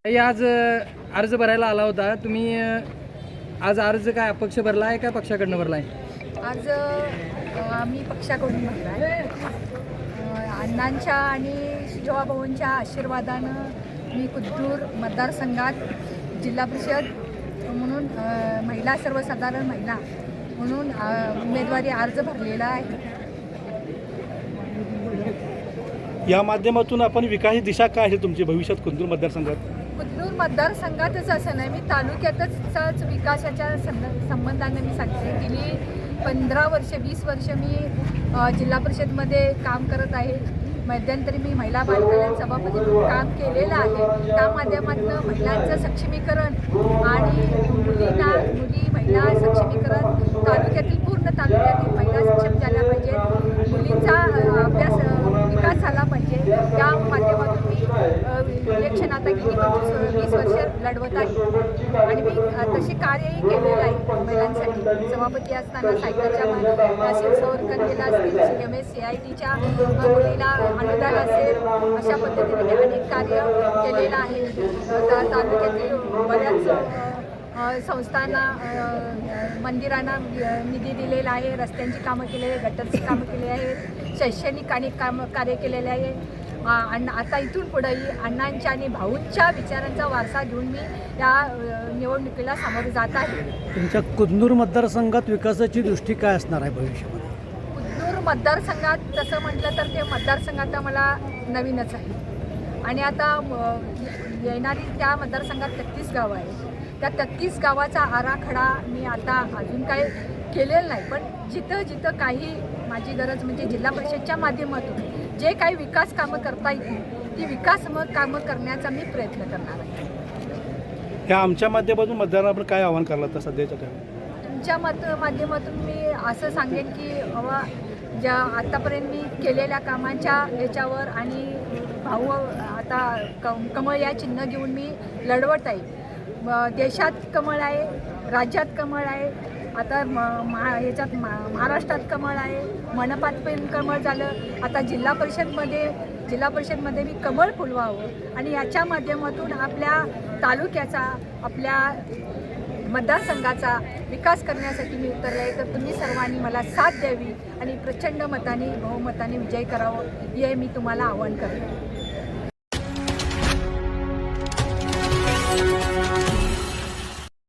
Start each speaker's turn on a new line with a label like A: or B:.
A: ताई, आज अर्ज भरायला आला होता तुम्ही. आज अर्ज काय अपक्ष भरला आहे का पक्षाकडनं भरला आहे?
B: आज आम्ही पक्षाकडून भरला आहे. अण्णांच्या आणि सुजवाभाऊंच्या आशीर्वादानं मी कुद्दूर मतदारसंघात जिल्हा परिषद म्हणून महिला सर्वसाधारण महिला म्हणून उमेदवारी अर्ज भरलेला आहे.
C: या माध्यमातून आपण विकास दिशा काय आहे तुमची भविष्यात कुद्दूर मतदारसंघात?
B: कुद्दूर मतदारसंघातच असं नाही, मी तालुक्यातच विकासाच्या संबंधाने मी सांगते. गेली 15 वर्ष 20 वर्ष मी जिल्हा परिषदमध्ये काम करत आहे. मध्यंतरी मी महिला बालकल्याण सभापती म्हणून काम केलेलं आहे. त्या माध्यमातून महिलांचं सक्षमीकरण आणि महिला सक्षमीकरण तालुक्यातील पूर्ण तालुक्यातील महिला सक्षम झाल्या पाहिजे. मुलींचा अभ्यास विकास झाला पाहिजे. त्या माध्यमातून मी इलेक्शन आता गेली 20 वर्ष लढवत आहे आणि मी तसे कार्यही केलेलं आहे. महिलांसाठी सभापती असताना सायकलच्या शिवसंवर्धन केला असतील, CMS-CITच्या मुलीला अनुदान असेल, अशा पद्धतीने मी अनेक कार्य केलेलं आहे. तालुक्यातील बऱ्याच संस्थांना मंदिरांना निधी दिलेला आहे. रस्त्यांची कामं केली आहे, गटरची कामं केली आहेत, शैक्षणिक आणि कार्य केलेले आहे. आणि आता इथून पुढेही अण्णांच्या आणि भाऊंच्या विचारांचा वारसा घेऊन मी या निवडणुकीला सामोरे जात आहे.
D: तुमच्या कुद्दूर मतदारसंघात विकासाची दृष्टी काय असणार आहे भविष्यामध्ये?
B: कुद्दूर मतदारसंघात तसं म्हटलं तर ते मतदारसंघात मला नवीनच आहे आणि आता येणारी त्या मतदारसंघात 33 गावं आहेत. त्या 33 गावाचा आराखडा मी आता अजून काही केलेलं नाही, पण जिथं जिथं काही माझी गरज म्हणजे जिल्हा परिषदच्या माध्यमातून जे काही विकास कामं करता येतील ती विकास कामं करण्याचा मी प्रयत्न करणार आहे.
C: ह्या आमच्या माध्यमातून मतदारांना आपण काय आवाहन करलं आता सध्याच्या काळात?
B: तुमच्या माध्यमातून मी असं सांगेन की बाबा ज्या आत्तापर्यंत मी केलेल्या कामांच्या ह्याच्यावर आणि भाऊ आता कमळ या चिन्ह घेऊन मी लढवत आहे. देशात कमळ आहे, राज्यात कमळ आहे, आता ह्याच्यात महाराष्ट्रात कमळ आहे, मनपात पण कमळ झालं. आता जिल्हा परिषदमध्ये मी कमळ फुलवावं आणि याच्या माध्यमातून आपल्या तालुक्याचा आपल्या मतदारसंघाचा विकास करण्यासाठी मी उतरले आहे. तर तुम्ही सर्वांनी मला साथ द्यावी आणि प्रचंड बहुमताने विजय करावं हे मी तुम्हाला आवाहन करते.